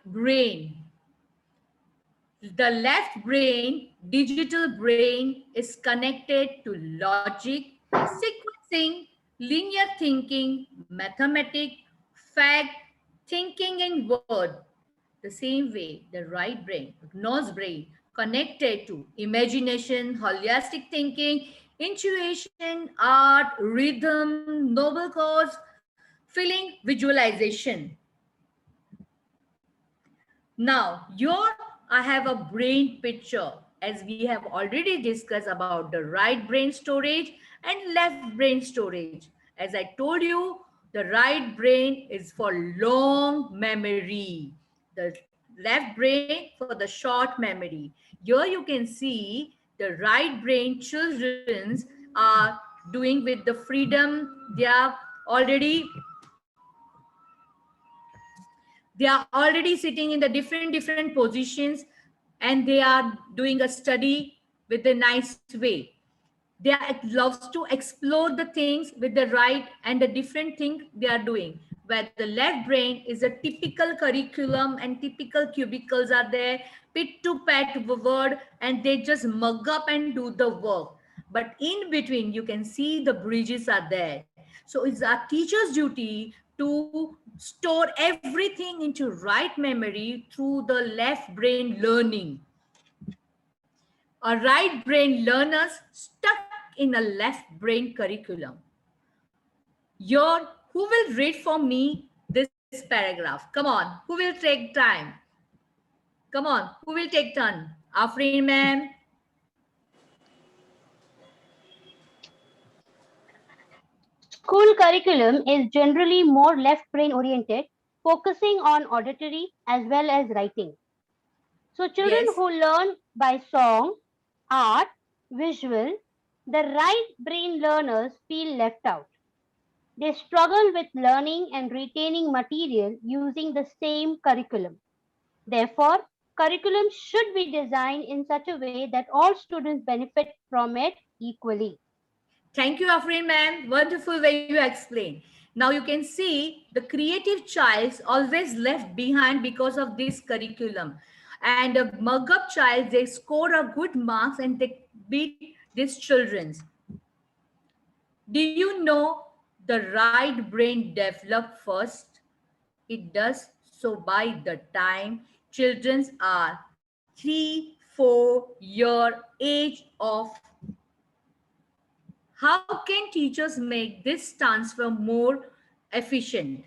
brain. The left brain, digital brain, is connected to logic, sequencing, linear thinking, mathematics, fact, thinking in word. The same way, the right brain, nose brain, connected to imagination, holistic thinking, intuition, art, rhythm, noble cause, feeling, visualization. Now, your I have a brain picture, as we have already discussed about the right brain storage and left brain storage. As I told you, the right brain is for long memory. The left brain for the short memory. Here you can see the right brain children are doing with the freedom. They are already sitting in the different positions, and they are doing a study with a nice way. They are loves to explore the things with the right and the different thing they are doing, where the left brain is a typical curriculum and typical cubicles are there, pit to pat word, and they just mug up and do the work. But in between you can see the bridges are there. So it's our teacher's duty to store everything into right memory through the left brain learning. A right brain learners stuck in a left brain curriculum. Your who will read for me this paragraph? Come on, who will take time? Come on, who will take turn? Afreen ma'am. School curriculum is generally more left brain oriented, focusing on auditory as well as writing. So children Yes. who learn by song, art, visual, the right brain learners feel left out. They struggle with learning and retaining material using the same curriculum. Therefore, curriculum should be designed in such a way that all students benefit from it equally. Thank you, Afreen ma'am. Wonderful way you explain. Now you can see the creative child always left behind because of this curriculum. And a mug up child, they score a good marks and they beat these children. Do you know the right brain develop first? It does so by the time children are 3, 4 year age of. How can teachers make this transfer more efficient?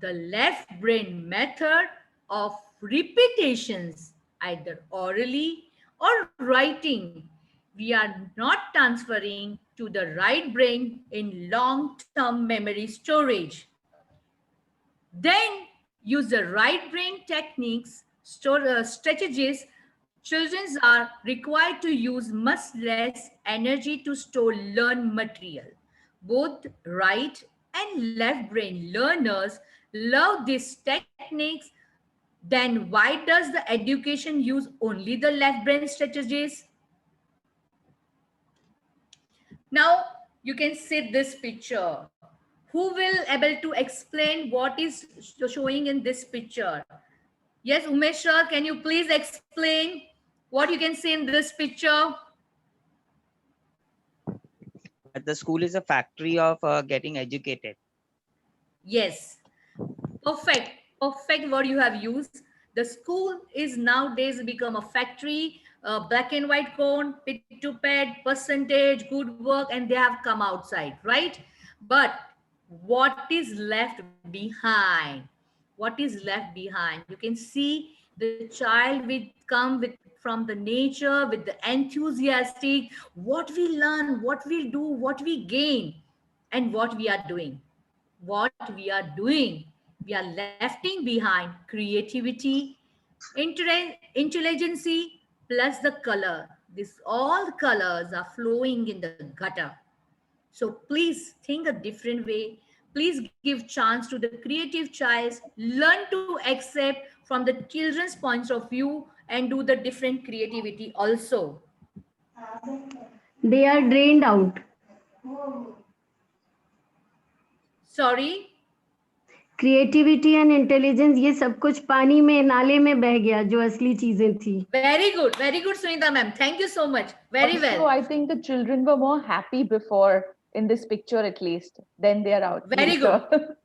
The left brain method of repetitions, either orally or writing. We are not transferring to the right brain in long term memory storage. Then use the right brain techniques, strategies. Children are required to use much less energy to store learn material. Both right and left brain learners love these techniques. Then why does the education use only the left brain strategies? Now you can see this picture. Who will able to explain what is showing in this picture? Yes, Umesh sir, can you please explain what you can see in this picture? That the school is a factory of getting educated. Yes, perfect. Perfect word you have used. The school is nowadays become a factory, black and white cone, pit to pad, percentage, good work, and they have come outside, right? But what is left behind? What is left behind? You can see the child will come with from the nature with the enthusiastic, what we learn, what we do, what we gain, and what we are doing. What we are doing, we are lefting behind creativity, intelligence plus the color. This all colors are flowing in the gutter. So please think a different way. Please give chance to the creative child. Learn to accept from the children's points of view and do the different creativity also. They are drained out. Sorry. Creativity and intelligence ये सब कुछ पानी में, नाले में बह गया, जो असली चीजें थी। Very good, Sunita ma'am. Thank you so much. Very Also, well. I think the children were more happy before, in this picture at least, than they are out Very later.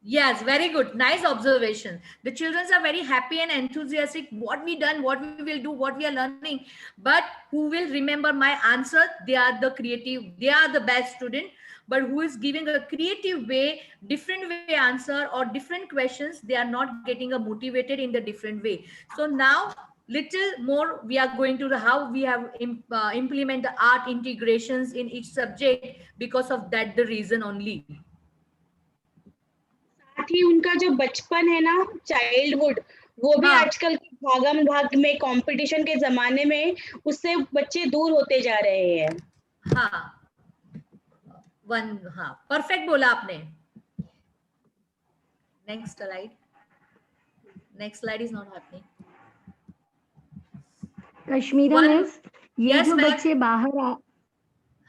Yes, very good. Nice observation. The children are very happy and enthusiastic. What we done, what we will do, what we are learning. But who will remember my answer? They are the creative. They are the best student. But who is giving a creative way, different way answer or different questions? They are not getting a motivated in the different way. So now, little more we are going to the how we have implement the art integrations in each subject. Because of that, the reason only. साथ ही उनका जो बचपन है ना, childhood, वो भी हाँ। आजकल के भागम भाग में, कंपटीशन के जमाने में उससे बच्चे दूर होते जा रहे हैं। हाँ, हाँ, परफेक्ट बोला आपने। Next slide is not happening. Kashmira miss, ये Yes, जो ma'am. बच्चे बाहर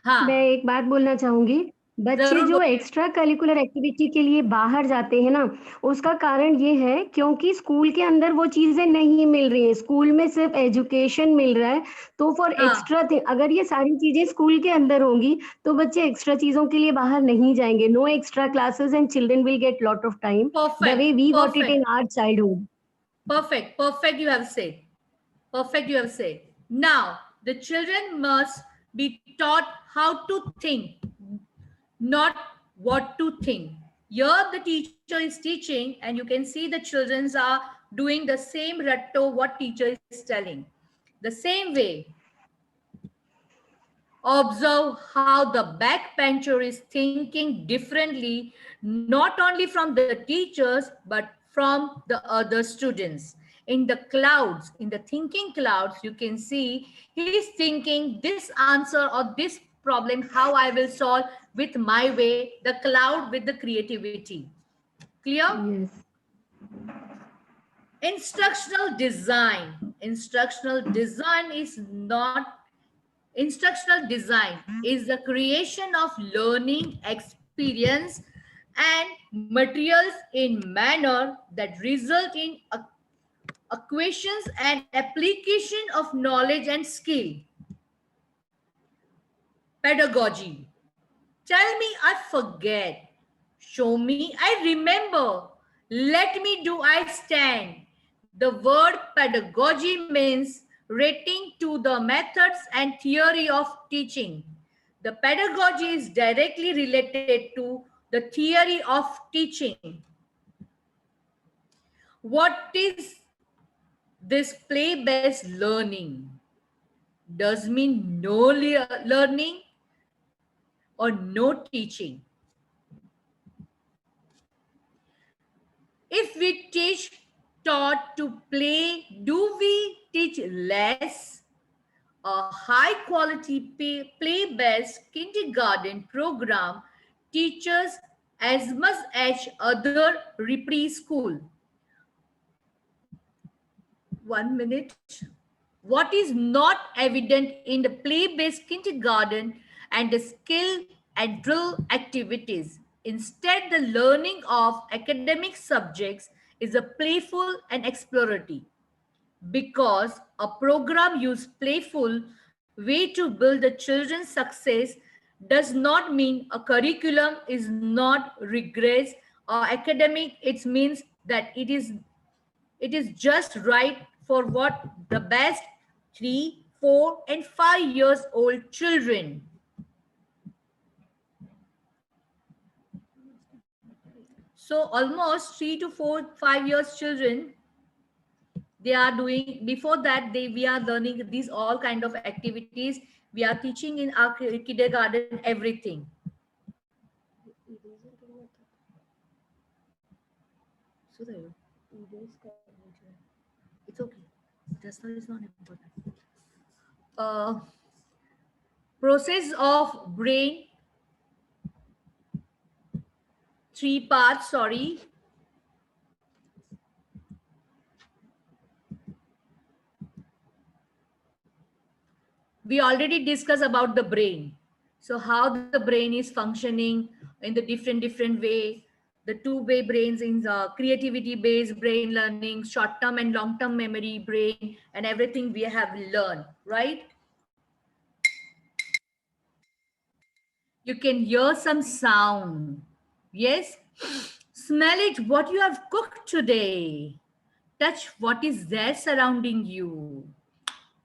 हाँ, मैं एक बात बोलना चाहूंगी। बच्चे जरूर जो बोलिए। एक्स्ट्रा करिकुलर एक्टिविटी के लिए बाहर जाते हैं ना, उसका कारण ये है क्योंकि स्कूल के अंदर वो चीजें नहीं मिल रही है। स्कूल में सिर्फ एजुकेशन मिल रहा है, तो फॉर हाँ। एक्स्ट्रा थिंग, अगर ये सारी चीजें स्कूल के अंदर होंगी तो बच्चे एक्स्ट्रा चीजों के लिए बाहर नहीं जाएंगे। No extra classes and children will get lot of time the way we got it in our childhood. Perfect you have said. Perfect you have said. Now, the children must be taught how to think, not what to think. Here the teacher is teaching and you can see the children are doing the same ratto what teacher is telling. The same way. Observe how the backbencher is thinking differently, not only from the teachers, but from the other students. In the clouds, in the thinking clouds, you can see he is thinking this answer or this problem, how I will solve with my way, the cloud with the creativity. Clear? Yes. Instructional design. Instructional design is the creation of learning experience and materials in manner that result in acquisitions and application of knowledge and skill. Pedagogy. Tell me, I forget. Show me, I remember. Let me do, I stand. The word pedagogy means relating to the methods and theory of teaching. The pedagogy is directly related to the theory of teaching. What is this play-based learning? Does mean no learning or no teaching. If we taught to play, do we teach less? A high quality play-based kindergarten program teaches as much as other preschool. 1 minute. What is not evident in the play-based kindergarten and the skill and drill activities? Instead, the learning of academic subjects is a playful and exploratory. Because a program uses playful way to build the children's success does not mean a curriculum is not rigorous or academic. It means that it is just right for what the best 3, 4, and 5 years old children. So almost 3 to 4, 5 years children, they are doing, before that we are learning these all kind of activities. We are teaching in our kindergarten everything. It's okay. Just now is not important. Process of brain, 3 parts, sorry. We already discussed about the brain. So how the brain is functioning in the different way. the two-way brains in the creativity-based brain learning, short-term and long-term memory brain, and everything we have learned, right? You can hear some sound. Yes? Smell it, what you have cooked today. Touch what is there surrounding you.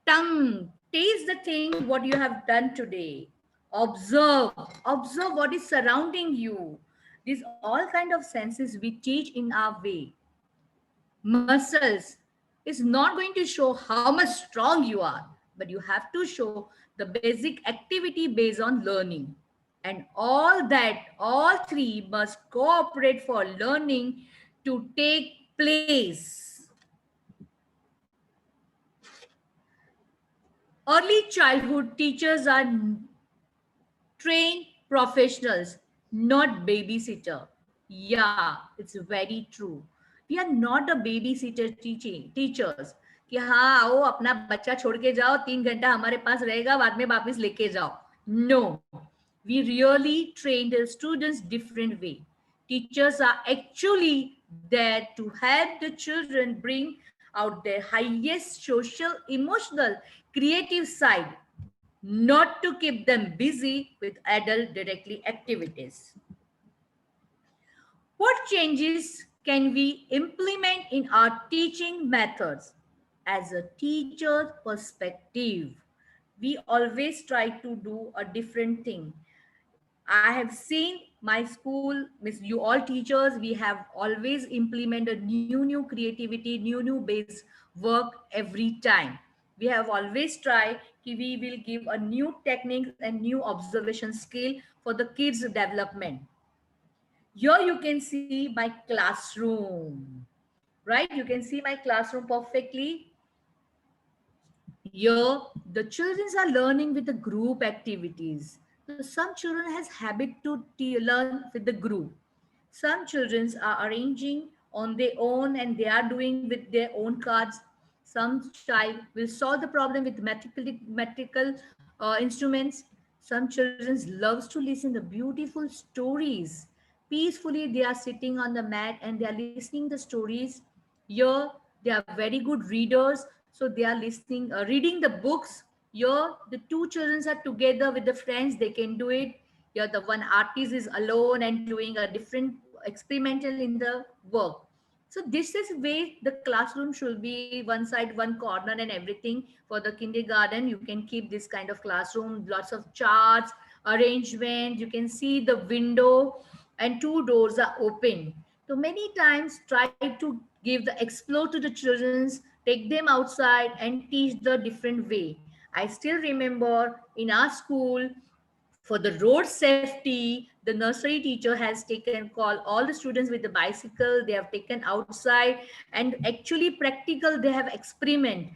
Tongue, taste the thing what you have done today. Observe, observe what is surrounding you. These all kind of senses we teach in our way. Muscles is not going to show how much strong you are, but you have to show the basic activity based on learning. And all that, all three must cooperate for learning to take place. Early childhood teachers are trained professionals, not babysitter. Yeah, it's very true. We are not a babysitter teachers कि हाँ आओ अपना बच्चा छोड़ के जाओ 3 घंटा हमारे पास रहेगा बाद में वापस लेके जाओ. No, we really train the students different way. Teachers are actually there to help the children bring out their highest social, emotional, creative side, not to keep them busy with adult directly activities. What changes can we implement in our teaching methods? As a teacher's perspective, we always try to do a different thing. I have seen my school, Miss you all teachers, we have always implemented new creativity, new based work every time. We have always tried we will give a new techniques and new observation skill for the kids' development. Here you can see my classroom, right? You can see my classroom perfectly. Here, the children are learning with the group activities. So some children has habit to learn with the group. Some children are arranging on their own and they are doing with their own cards. Some child will solve the problem with mathematical instruments. Some children loves to listen to beautiful stories. Peacefully, they are sitting on the mat and they are listening the stories. Here, they are very good readers, so they are listening, reading the books. Here, the two children are together with the friends. They can do it. Here, the one artist is alone and doing a different experimental in the work. So this is way the classroom should be one side, one corner and everything. For the kindergarten, you can keep this kind of classroom, lots of charts, arrangement. You can see the window and two doors are open. So many times try to give the explore to the children, take them outside and teach the different way. I still remember in our school, for the road safety, the nursery teacher has taken call all the students with the bicycle. They have taken outside and actually practical. They have experiment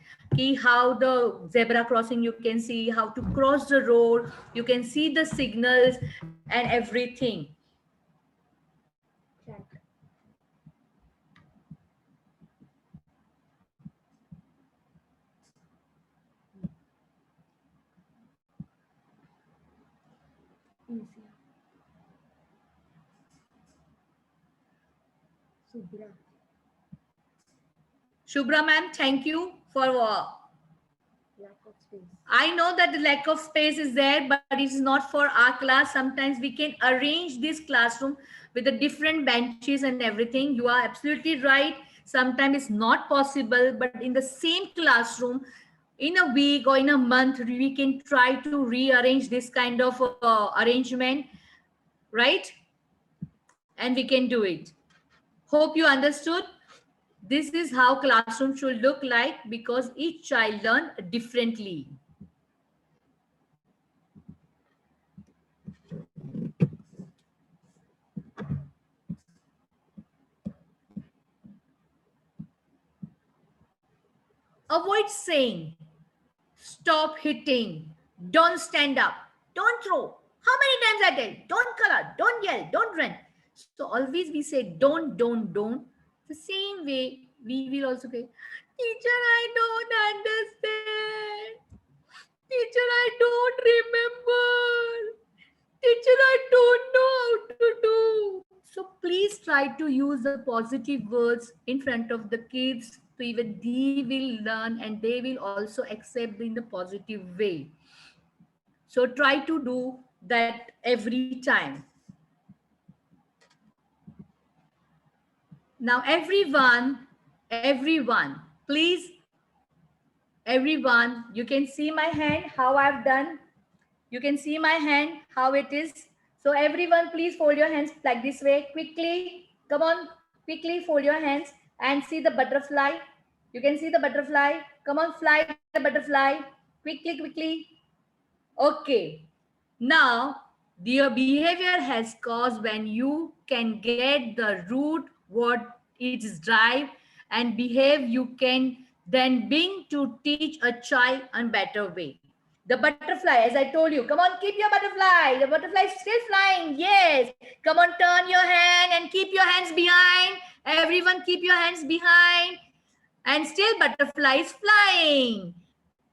how the zebra crossing you can see, how to cross the road. You can see the signals and everything. Shubhra ma'am, thank you for I know that the lack of space is there, but it's not for our class. Sometimes we can arrange this classroom with the different benches and everything. You are absolutely right. Sometimes it's not possible, but in the same classroom, in a week or in a month, we can try to rearrange this kind of arrangement, right? And we can do it. Hope you understood. This is how classroom should look like because each child learn differently. Avoid saying, stop hitting, don't stand up, don't throw. How many times I tell? Don't color, don't yell, don't run. So always we say don't. The same way we will also say, teacher, I don't understand. Teacher, I don't remember. Teacher, I don't know how to do. So please try to use the positive words in front of the kids, so even they will learn and they will also accept in the positive way. So try to do that every time. Now everyone, please, everyone, you can see my hand, how I've done. You can see my hand, how it is. So everyone, please fold your hands like this way, quickly. Come on, quickly fold your hands and see the butterfly. You can see the butterfly. Come on, fly the butterfly. Quickly, quickly. Okay. Now, your behavior has caused when you can get the root what it is drive and behave, you can then bring to teach a child a better way. The butterfly, as I told you, come on, keep your butterfly. The butterfly is still flying. Yes. Come on, turn your hand and keep your hands behind. Everyone, keep your hands behind. And still butterfly is flying.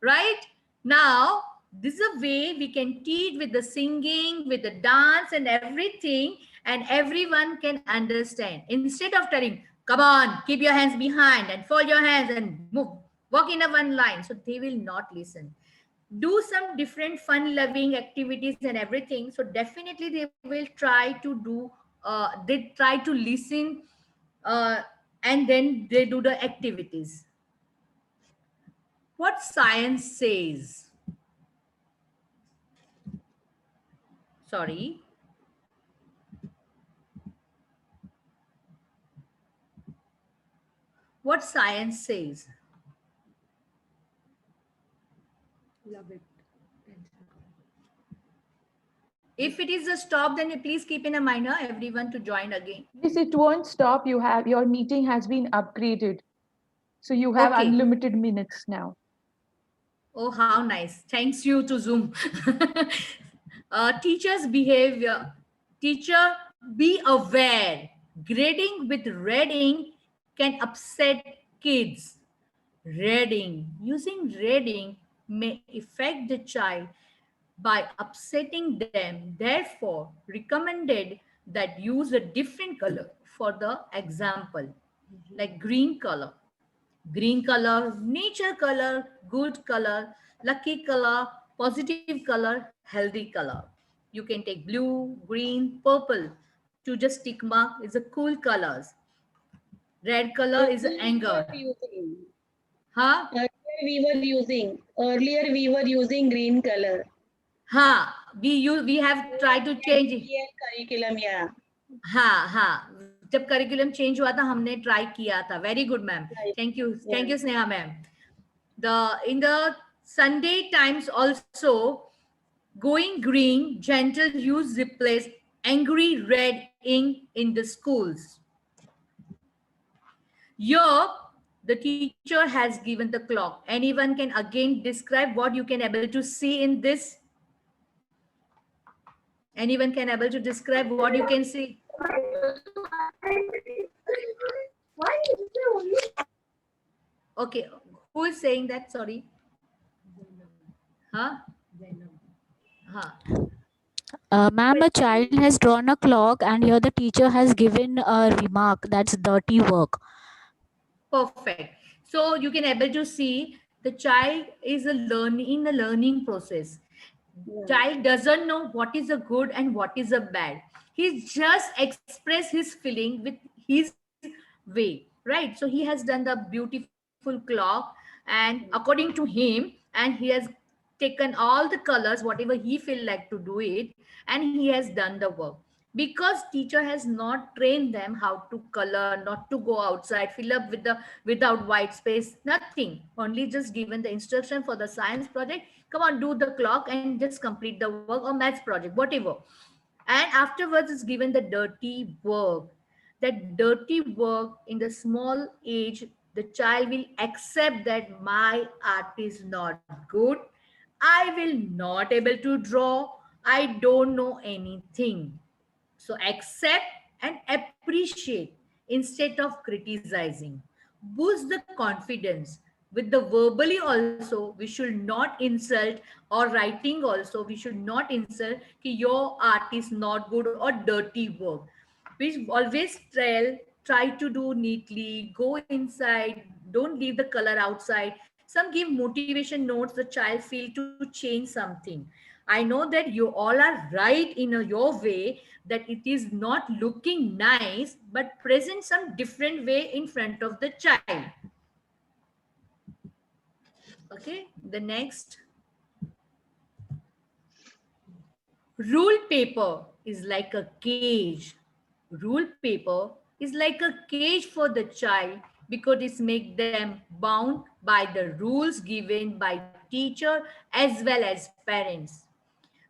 Right? Now, this is a way we can teach with the singing, with the dance and everything, and everyone can understand. Instead of telling, come on, keep your hands behind and fold your hands and move, walk in a one line. So they will not listen. Do some different fun loving activities and everything. So definitely they will try to do, they try to listen uh, and then they do the activities. What science says? Sorry. What science says? Love it. If it is a stop, then please keep in a mind, everyone to join again. Yes, it won't stop. You have your meeting has been upgraded. So you have Okay. unlimited minutes now. Oh, how nice. Thanks you to Zoom. Teacher's behavior. Teacher, be aware. Grading with reading can upset kids. Using reading may affect the child by upsetting them. Therefore, recommended that use a different color for the example, like green color. Green color, nature color, good color, lucky color, positive color, healthy color. You can take blue, green, purple to just tick mark is a cool colors. Red color is anger. Huh? Earlier we were using green color. Huh. We have tried to change it. Curriculum, yeah. हाँ हाँ जब curriculum change हुआ था हमने try किया था. Very good ma'am. Thank you Sneha ma'am. In the Sunday times also, going green, gentle hues replace angry red ink in the schools. Here, the teacher has given the clock. Anyone can again describe what you can able to see in this? Anyone can able to describe what you can see? Okay, who is saying that? Sorry. Huh? Huh. Ma'am, a child has drawn a clock and here the teacher has given a remark that's dirty work. Perfect. So you can able to see the child is in the learning process. Yeah. Child doesn't know what is a good and what is a bad. He just express his feeling with his way, right? So he has done the beautiful clock and according to him, and he has taken all the colors, whatever he feel like to do it, and he has done the work. Because teacher has not trained them how to color, not to go outside, fill up with the without white space, nothing. Only just given the instruction for the science project. Come on, do the clock and just complete the work, or maths project, whatever. And afterwards, it's given the dirty work. That dirty work in the small age, the child will accept that my art is not good. I will not able to draw. I don't know anything. So accept and appreciate instead of criticizing. Boost the confidence. With the verbally also, we should not insult, or writing also, we should not insult कि your art is not good or dirty work. We always try to do neatly, go inside, don't leave the color outside. Some give motivation notes, the child feel to change something. I know that you all are right in your way, that it is not looking nice, but present some different way in front of the child. Okay, the next. Rule paper is like a cage. Rule paper is like a cage for the child because it makes them bound by the rules given by teacher as well as parents.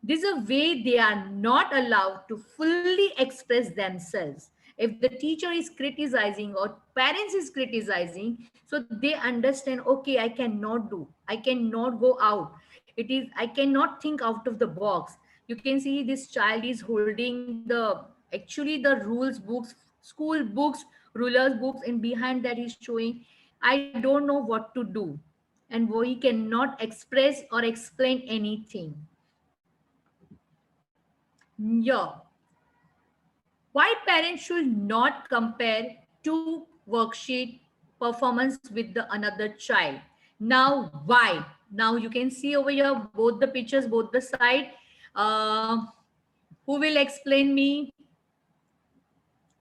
This is a way they are not allowed to fully express themselves. If the teacher is criticizing or parents is criticizing, so they understand, okay, I cannot do, I cannot go out. It is, I cannot think out of the box. You can see this child is holding actually the rules books, school books, rulers books, and behind that is showing, I don't know what to do. And he cannot express or explain anything. Yeah. Why parents should not compare two worksheet performance with the another child? Now, why? Now you can see over here both the pictures, both the side. Who will explain me?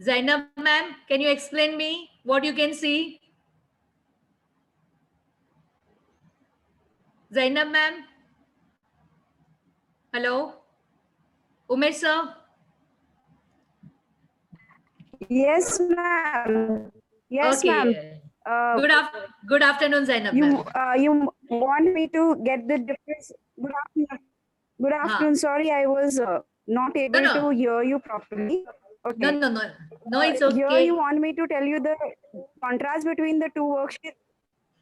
Zainab ma'am, can you explain me what you can see? Zainab ma'am? Hello? Umesh sir? Yes, ma'am. Yes, ma'am. Okay. Good afternoon, Zainab You ma'am. you want me to get the difference? Good afternoon. Good afternoon. Sorry, I was not able no. to hear you properly. Okay. No, it's Here okay. you want me to tell you the contrast between the two worksheets?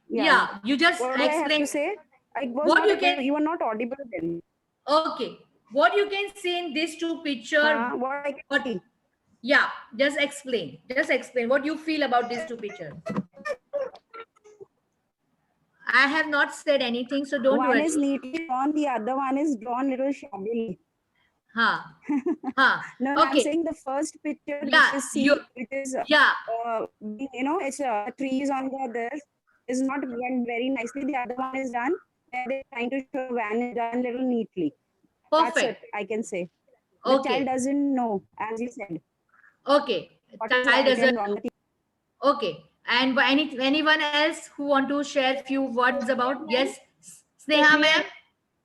Yeah, you just What do I have explain to say? I was what not you able, can. you were not audible then. Okay, what you can see in these two pictures. What I can see. Yeah, just explain. Just explain what you feel about these two pictures. I have not said anything, so don't One worry. is neatly drawn, the other one is drawn little shabbily. Huh. No, Okay. I'm saying the first picture, Yeah, which is yeah. It's trees on the this is not done very nicely. The other one is done, and they're trying to show van is done little neatly. Perfect. That's it, I can say. The child doesn't know, as you said. Okay. Child doesn't. Okay. And anyone else who want to share few words about? Yes, Sneha ma'am.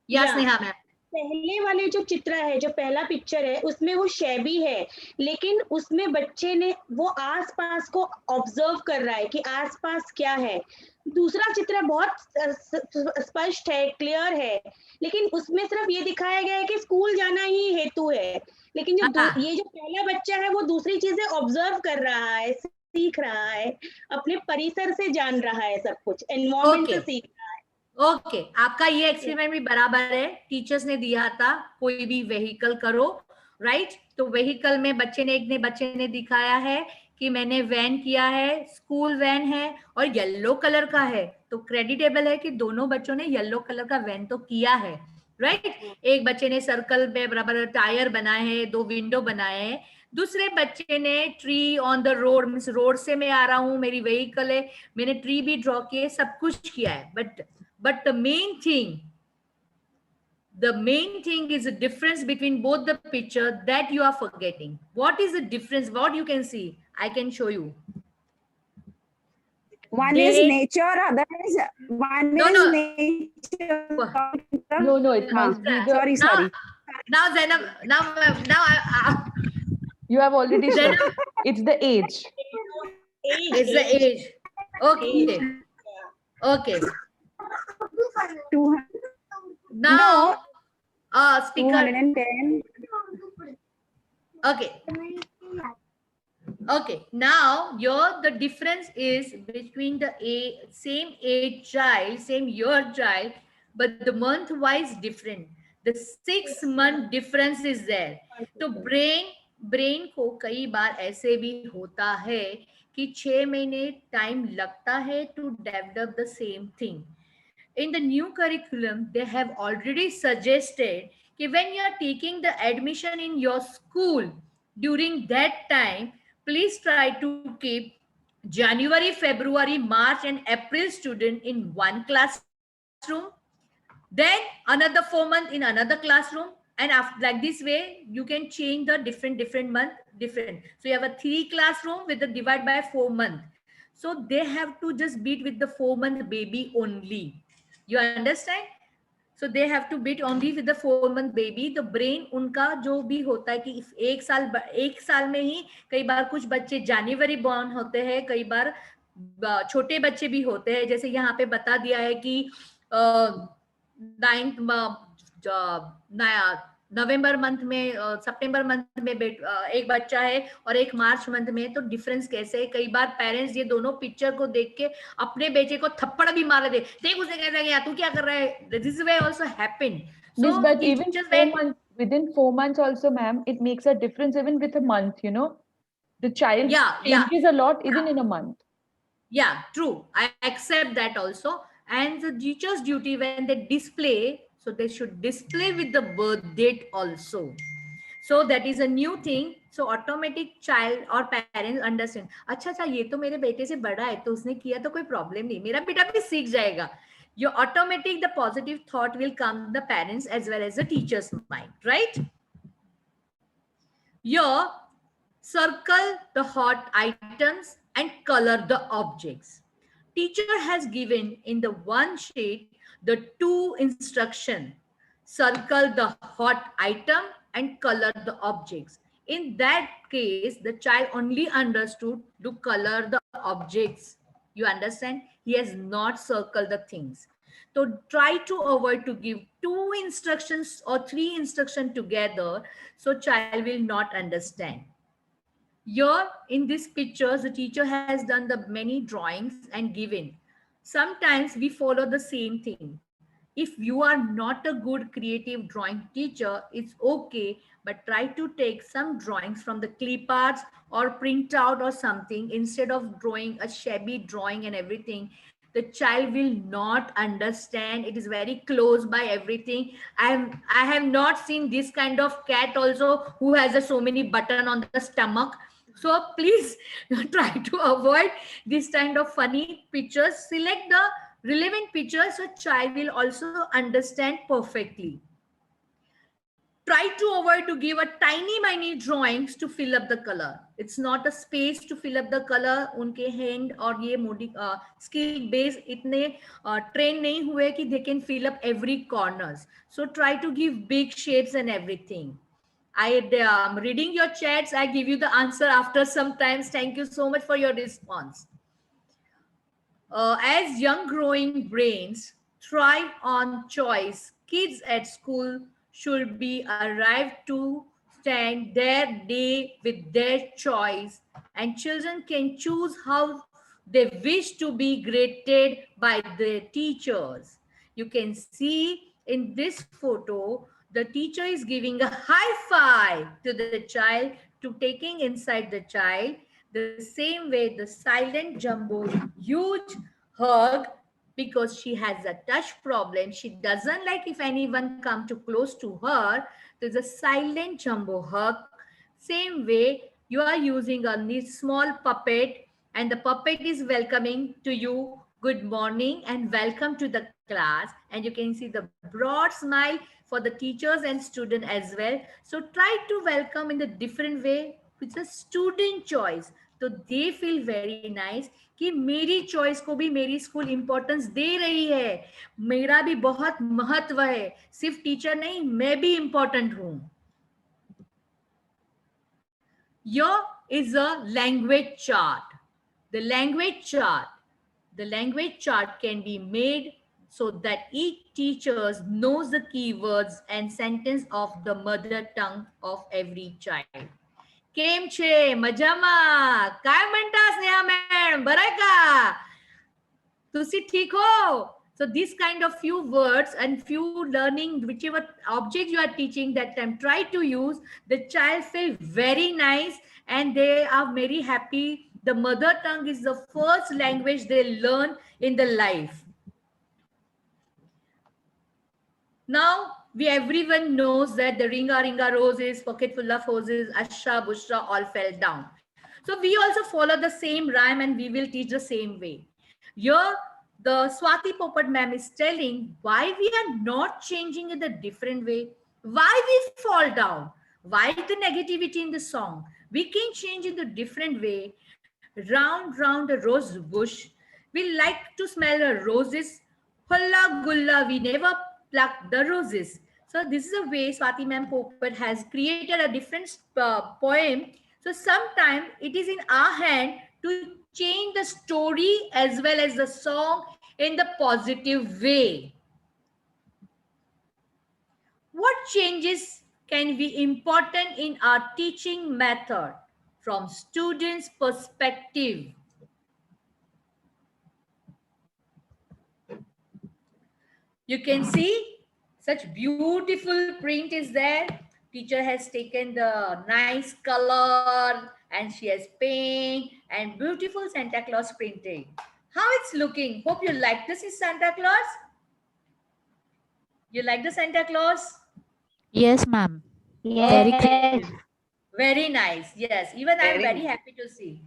Yeah, Sneha ma'am. पहले वाले जो चित्र है, जो पहला picture है, उसमें वो शैबी है, लेकिन उसमें बच्चे ने वो आसपास को ऑब्जर्व कर रहा है कि आसपास क्या है. दूसरा चित्र बहुत स्पष्ट है, क्लियर है, लेकिन उसमें सिर्फ ये दिखाया गया है कि स्कूल जाना ही हेतु है. लेकिन जो ये जो पहला बच्चा है वो दूसरी चीजें ऑब्जर्व कर रहा है, सीख रहा है, अपने परिसर से जान रहा है, सब कुछ एनवायरमेंट से सीख रहा है. ओके, आपका ये एक्सपेरिमेंट भी बराबर है. टीचर्स ने दिया था कोई भी व्हीकल करो, राइट? तो व्हीकल में बच्चे ने दिखाया है कि मैंने वैन किया है, स्कूल वैन है और येलो कलर का है. तो क्रेडिटेबल है कि दोनों बच्चों ने येलो कलर का वैन तो किया है, राइट? एक बच्चे ने सर्कल में बराबर टायर बनाए हैं, 2 विंडो बनाए हैं. दूसरे बच्चे ने tree on the road, means road से मैं आ रहा हूँ, मेरी व्हीकल है, मैंने ट्री भी ड्रॉ किए, सब कुछ किया है. But the main thing is the difference between both the picture that you are forgetting. What is the difference? What you can see? I can show you. One is nature, other is nature. No, it must be the. Sorry. Now, Zainab, you have already said it's the age. It's the age. Okay. Okay. Now, speaker. 210. Okay. Okay. Now, the difference is between the same age child, same year child, but the month-wise different. The 6-month difference is there. तो brain को कई बार ऐसे भी होता है कि 6 महीने time लगता है to develop the same thing. In the new curriculum, they have already suggested that when you are taking the admission in your school, during that time, please try to keep January, February, March, and April student in one classroom, then another 4 months in another classroom, and after, like this way you can change the different month different. So you have a 3 classroom with the divide by 4 month. So they have to just beat with the 4-month baby only. You understand? So they have to beat only with the 4-month baby. The brain उनका जो भी होता है कि एक साल में ही कई बार कुछ बच्चे जनवरी बॉर्न होते हैं, कई बार छोटे बच्चे भी होते हैं. जैसे यहाँ पे बता दिया है कि 9 नवंबर मंथ में, सितंबर मंथ में एक बच्चा है और एक मार्च मंथ में. तो डिफरेंस कैसे है? कई बार पेरेंट्स ये दोनों पिक्चर को देख के अपने बेटे को थप्पड़ भी मार दे, देख उसने कैसा किया, तू क्या कर रहा है. This way also happened. Miss, but even 4 months, within 4 months also, ma'am, it makes a difference even with a month, you know. The child changes a lot even in a month. Yeah, true. I accept that also. And the teacher's duty when they display, so they should display with the birth date also. So that is a new thing. So automatic child or parents understand. अच्छा ये तो मेरे बेटे से बड़ा है, तो उसने किया तो कोई प्रॉब्लम नहीं, मेरा बेटा भी सीख जाएगा. Your automatic, the positive thought will come the parents as well as the teacher's mind, right? Your circle the hot items and color the objects. Teacher has given in the one sheet the 2 instruction. Circle the hot item and color the objects. In that case, the child only understood to color the objects. You understand? He has not circled the things. So try to avoid to give 2 instructions or 3 instructions together, so child will not understand. Here in these pictures, the teacher has done the many drawings and given. Sometimes we follow the same thing. If you are not a good creative drawing teacher, it's okay, but try to take some drawings from the clip arts or print out or something instead of drawing a shabby drawing and everything. The child will not understand. It is very close by everything. I have not seen this kind of cat also who has so many button on the stomach. So please try to avoid this kind of funny pictures. Select the relevant pictures so child will also understand perfectly. Try to avoid to give a tiny drawings to fill up the color. It's not a space to fill up the color. उनके hand और ये skill base इतने train नहीं हुए कि they can fill up every corners. So try to give big shapes and everything. I am reading your chats. I give you the answer after some times. Thank you so much for your response. As young growing brains thrive on choice, kids at school should be arrived to stand their day with their choice, and children can choose how they wish to be graded by their teachers. You can see in this photo, the teacher is giving a high five to the child, to taking inside the child. The same way the silent jumbo huge hug, because she has a touch problem. She doesn't like if anyone come too close to her. There's a silent jumbo hug. Same way you are using a small puppet, and the puppet is welcoming to you. Good morning and welcome to the class. And you can see the broad smile for the teachers and students as well. So try to welcome in the different way with a student choice. So they feel very nice कि मेरी choice को भी मेरी school importance दे रही है, मेरा भी बहुत महत्व है, सिर्फ teacher नहीं, मैं भी important हूँ. Here is a language chart. The language chart can be made so that each teacher knows the keywords and sentence of the mother tongue of every child. केम छे मजामा काय म्हणता स्नेहा मॅडम बरं का तुसी ठीक हो. So this kind of few words and few learning, whichever object you are teaching that time, try to use. The child feel very nice and they are very happy. The mother tongue is the first language they learn in the life. Now everyone knows that the Ringa Ringa roses, pocket full of roses, Asha Bushra all fell down. So we also follow the same rhyme and we will teach the same way. Here, the Swati Popat ma'am is telling why we are not changing in a different way, why we fall down, why the negativity in the song. We can change in the different way. Round, round a rose bush. We like to smell the roses. Hulla gulla, we never pluck the roses. So this is a way Swati ma'am Popat has created a different poem. So sometimes it is in our hand to change the story as well as the song in the positive way. What changes can be important in our teaching method from students' perspective? You can see such beautiful print is there. Teacher has taken the nice color and she has paint and beautiful Santa Claus printing. How it's looking? Hope you like this is Santa Claus. You like the Santa Claus? Yes, ma'am. Yes. Very creative. Very nice. Yes, even I'm very happy to see.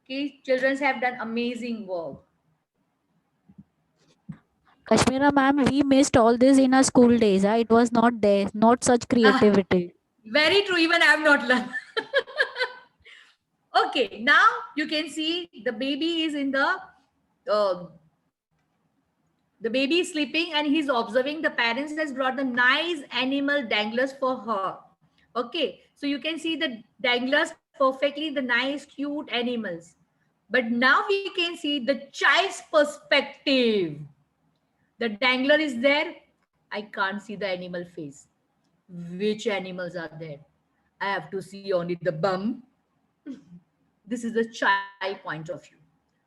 Okay, children have done amazing work. Kashmira ma'am, we missed all this in our school days. It was not there, not such creativity. Very true. Even I have not learned. Okay, now you can see the baby is in the baby is sleeping and he's observing the parents has brought the nice animal danglers for her. Okay, so you can see the danglers perfectly, the nice cute animals. But now we can see the child's perspective. The dangler is there. I can't see the animal face. Which animals are there? I have to see only the bum. This is the child point of view.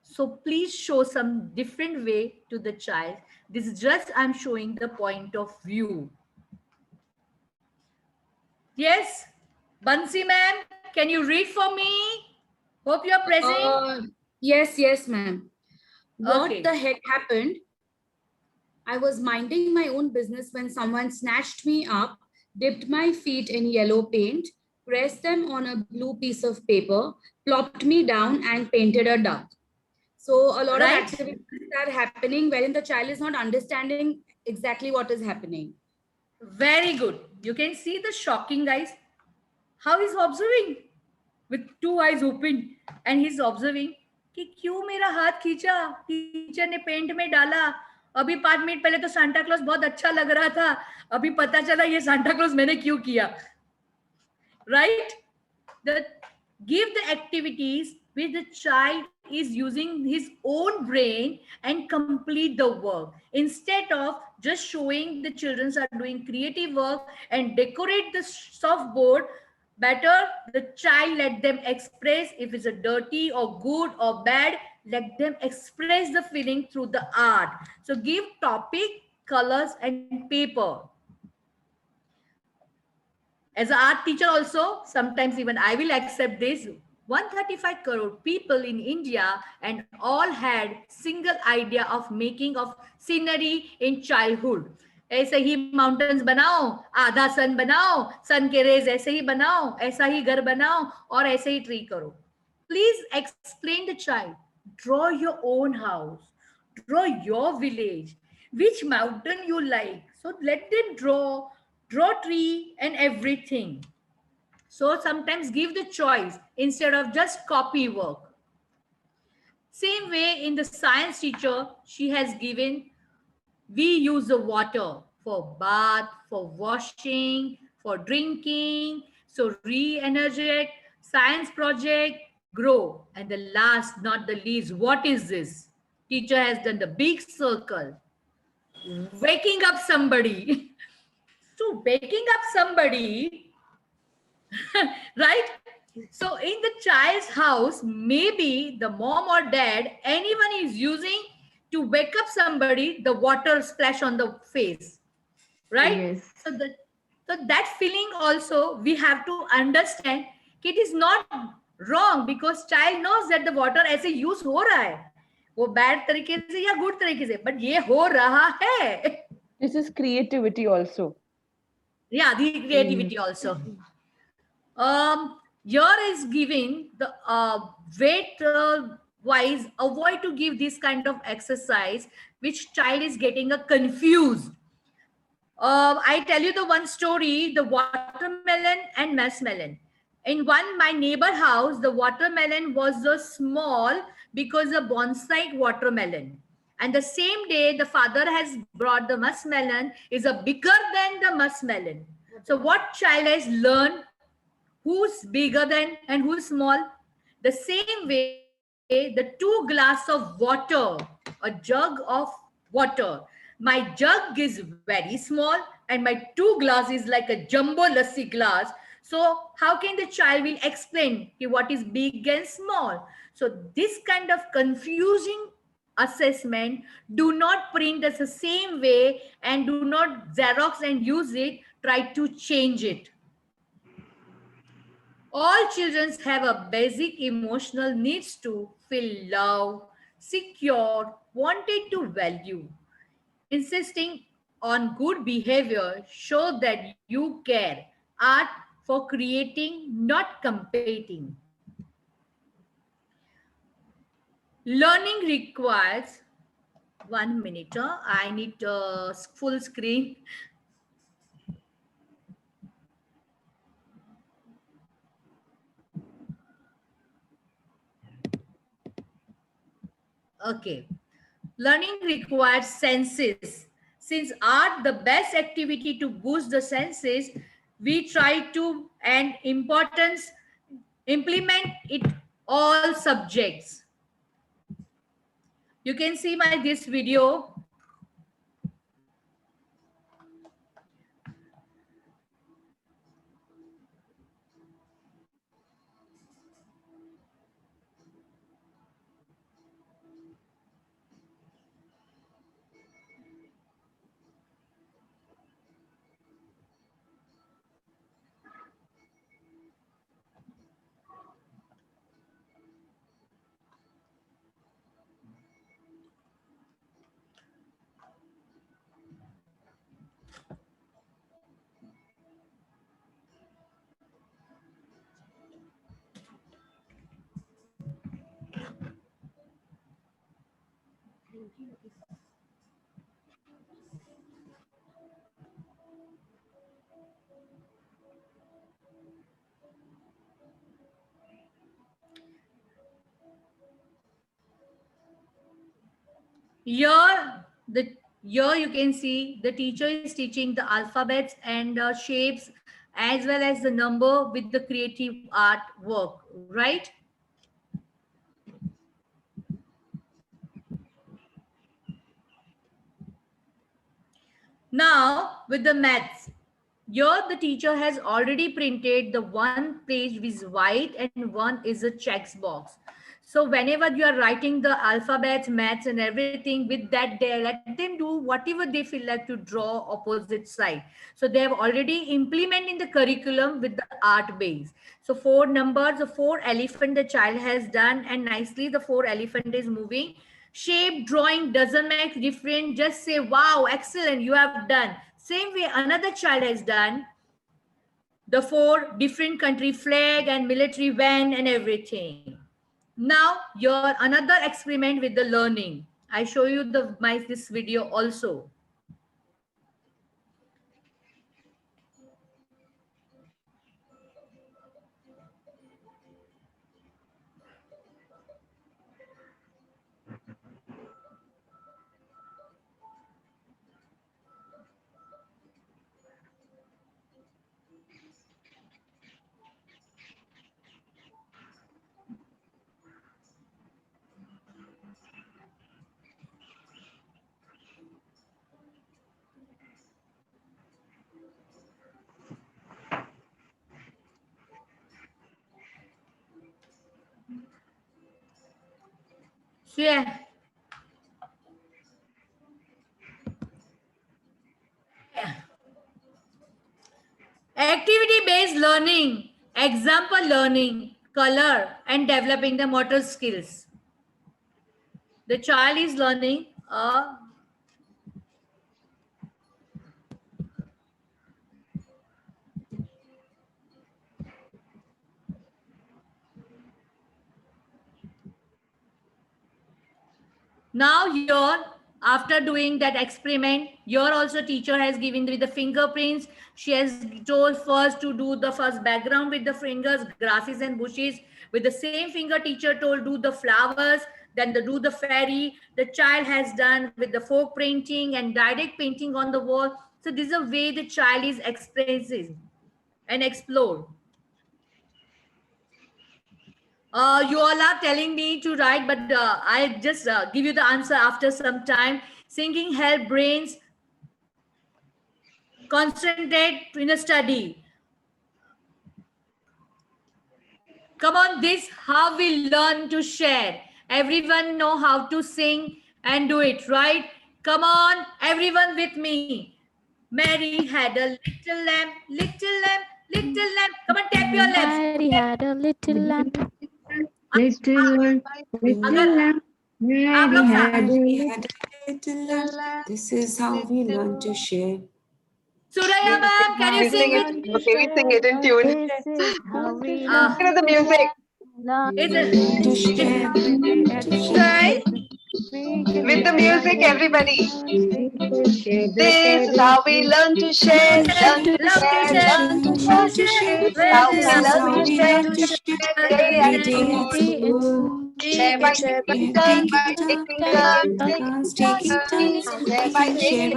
So please show some different way to the child. This is just I'm showing the point of view. Yes, Bansi ma'am, can you read for me? Hope you're present. Yes, ma'am. What Okay. the heck happened? I was minding my own business when someone snatched me up, dipped my feet in yellow paint, pressed them on a blue piece of paper, plopped me down and painted a duck. So a lot of activities are happening wherein the child is not understanding exactly what is happening. Very good. You can see the shocking guys. How he's observing with two eyes open and he's observing कि क्यों मेरा हाथ खींचा, teacher ने paint में डाला, अभी 5 minute पहले तो सांता क्लॉज बहुत अच्छा लग रहा था, अभी पता चला ये सांता क्लॉज मैंने क्यों किया. Right? Give the activities where the child is using his own brain and complete the work instead of just showing the children are doing creative work and decorate the soft board. Better the child let them express if it's a dirty or good or bad, let them express the feeling through the art. So give topic, colors and paper. As an art teacher also, sometimes even I will accept this. 135 crore people in India and all had single idea of making of scenery in childhood. ऐसे ही mountains बनाओ, आधा सन बनाओ, सन के raise ऐसे ही बनाओ, ऐसा ही घर बनाओ और ऐसे ही ट्री करो. Please explain the child. Draw your own house. Draw your village. Which mountain you like. So let them draw tree and everything. So sometimes give the choice instead of just copy work. Same way in the science teacher, she has given, we use the water for bath, for washing, for drinking. So re-energete, science project, grow. And the last, not the least, what is this? Teacher has done the big circle. Waking up somebody. So waking up somebody, right? So in the child's house, maybe the mom or dad, anyone is using to wake up somebody, the water splash on the face, right? Yes. So that feeling also we have to understand it is not wrong because child knows that the water ऐसे use हो रहा है, वो bad तरीके से या good तरीके से, but ये हो रहा है. This is creativity also. Yeah, the creativity also. Here is giving the weight wise, avoid to give this kind of exercise which child is getting a confused. I tell you the one story, the watermelon and muskmelon. In one, my neighbor house, the watermelon was so small because a bonsai watermelon. And the same day, the father has brought the muskmelon is a bigger than the muskmelon. So what child has learned who's bigger than and who's small? The same way, the 2 glass of water, a jug of water. My jug is very small and my 2 glass is like a jumbo lassi glass. So how can the child will explain what is big and small? So this kind of confusing assessment, do not print as the same way and do not Xerox and use it, try to change it. All children have a basic emotional needs to feel loved, secure, wanted to value. Insisting on good behavior show that you care. Art for creating, not competing. Learning requires 1 minute. I need full screen. Okay. Learning requires senses. Since art the best activity to boost the senses, we try to and importance implement it all subjects. You can see my this video. Here, here you can see the teacher is teaching the alphabets and shapes as well as the number with the creative art work, right? Now with the maths, here the teacher has already printed the one page is white and one is a checks box. So whenever you are writing the alphabets, maths and everything with that, they let them do whatever they feel like to draw opposite side. So they have already implemented the curriculum with the art base. So 4 numbers, the 4 elephant the child has done and nicely the 4 elephant is moving. Shape drawing doesn't make difference. Just say, wow, excellent, you have done. Same way another child has done the 4 different country flag and military van and everything. Now your another experiment with the learning. I show you this video also. So yeah. Activity-based learning, example learning, color, and developing the motor skills. The child is learning Now here, after doing that experiment, your also teacher has given with the fingerprints. She has told first to do the first background with the fingers, grasses and bushes. With the same finger, teacher told do the flowers, then do the fairy. The child has done with the folk painting and direct painting on the wall. So this is a way the child is expressing and explore. You all are telling me to write, but I just give you the answer after some time. Singing help brains concentrate in a study. Come on, this how we learn to share. Everyone know how to sing and do it, right? Come on, everyone with me. Mary had a little lamb, little lamb, little lamb. Come on, tap your legs. Mary had a little lamb. Little lamb, little lamb. Mary had a little lamb. This is how we learn to share. Suraya ma'am, can you sing it? Okay, we sing it in tune. This is how we Hear the music. Sorry? With the music, everybody. This is how we learn to share. Learn to share. Learn to share. How we learn to share. Day and day. Share by taking turns, taking turns, taking turns. Share by taking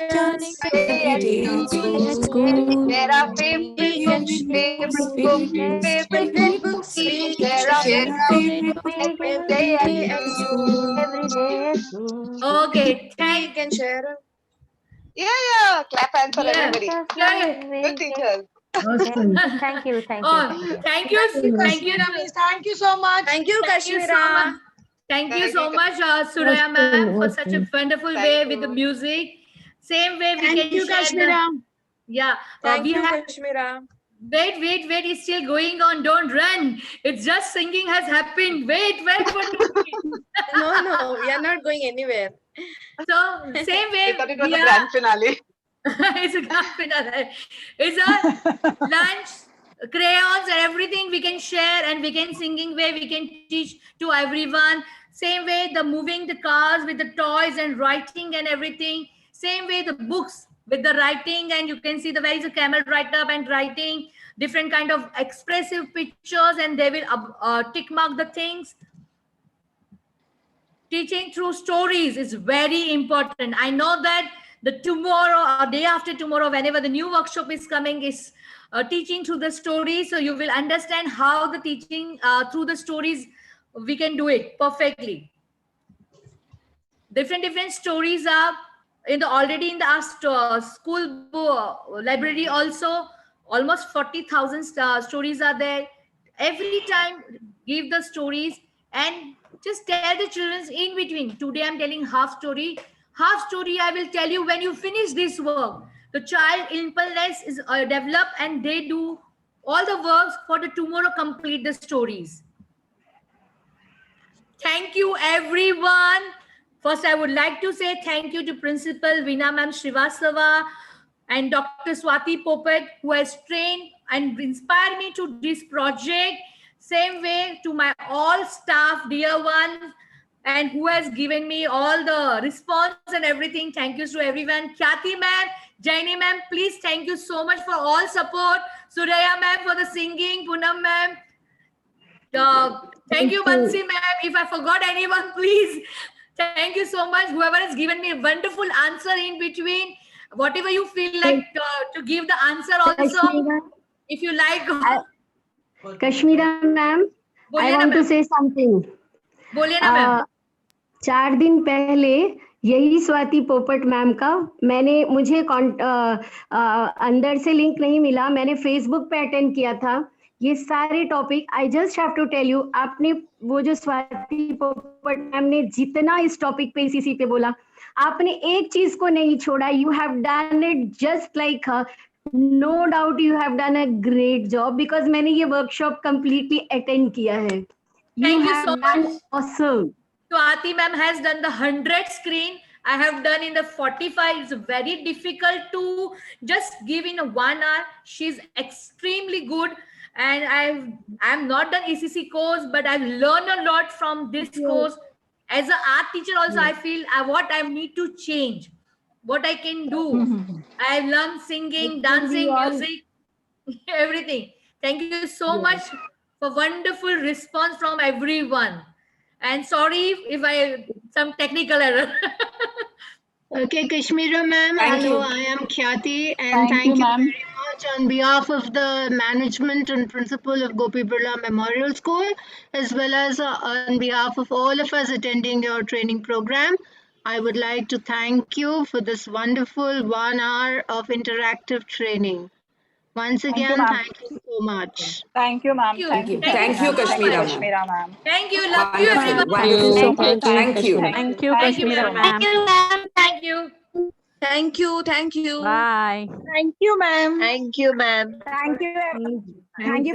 turns. Day and day. Share our favorite books, favorite books. Share our favorite books, day and school. Every day at school. Okay, You can share. Yeah. Clap hands for everybody. Good teachers. Awesome. Thank you. Oh, thank you so much. Thank you, Kashmira. Thank you so much, Suraya ma'am, for such a wonderful way with the music. Same way we can share. Kashmira. Yeah. Thank we you, have. Kashmira. Wait, it's still going on. Don't run. It's just singing has happened. Wait. No, we are not going anywhere. So same way. I thought it was a grand finale. It's a grand finale. It's a lunch, crayons and everything we can share, and we can singing way we can teach to everyone. Same way the moving the cars with the toys and writing and everything. Same way the books with the writing, and you can see the where is a camel write up and writing different kind of expressive pictures, and they will tick mark the things. Teaching through stories is very important. I know that the tomorrow or day after tomorrow, whenever the new workshop is coming, is teaching through the stories. So you will understand how the teaching through the stories, we can do it perfectly. Different stories are already in the school library also. Almost 40,000 stories are there. Every time give the stories and just tell the children in between. Today I'm telling half story I will tell you when you finish this work. The child impulse is developed, and they do all the works for the tomorrow complete the stories. Thank you everyone. First I would like to say thank you to Principal Veena Ma'am Srivastava and Dr. Swati Popat, who has trained and inspired me to this project. Same way to my all staff, dear ones, and who has given me all the response and everything. Thank you to everyone. Khyati ma'am, Jaini ma'am, please thank you so much for all support. Suraya ma'am for the singing, Poonam ma'am. Thank you, Mansi ma'am. If I forgot anyone, please. Thank you so much. Whoever has given me a wonderful answer in between. Whatever you feel like to give the answer also. If you like. Kashmira ma'am, I want to say something. बोलिए ना ma'am. 4 दिन पहले यही स्वाति पोपट ma'am का मुझे अंदर से लिंक नहीं मिला, मैंने फेसबुक पे अटेंड किया था। ये सारे topic I just have to tell you, आपने वो जो स्वाति पोपट मैम ने जितना इस टॉपिक पे इसी पे बोला, आपने एक चीज को नहीं छोड़ा। You have done it just like her, no doubt you have done a great job, because मैंने ये वर्कशॉप कंप्लीटली अटेंड किया है। Thank you so much. Awesome. Swati ma'am has done the 100 screen. I have done in the 45. It's very difficult to just give in a 1 hour. She's extremely good. And I'm not done ECC course, but I've learned a lot from this course. As an art teacher also, I feel what I need to change, what I can do. I have learned singing, dancing, music, everything. Thank you so much for wonderful response from everyone. And sorry if I some technical error. Okay, Kashmira ma'am. Thank Hello, you. I am Khyati, and thank you very much on behalf of the management and principal of Gopi Birla Memorial School, as well as on behalf of all of us attending your training program. I would like to thank you for this wonderful 1 hour of interactive training. Once again, thank you so much. Thank you, ma'am. Thank you. Thank you, Kashmira ma'am. ma'am. Thank you. Love you, Wonderful, everyone. wonderful. Thank you. Thank you, Thank you, Kashmira ma'am. ma'am. Thank you. Thank you. Thank you. Bye. Thank you, ma'am. Thank you, ma'am. Thank you. Thanks, Thank you.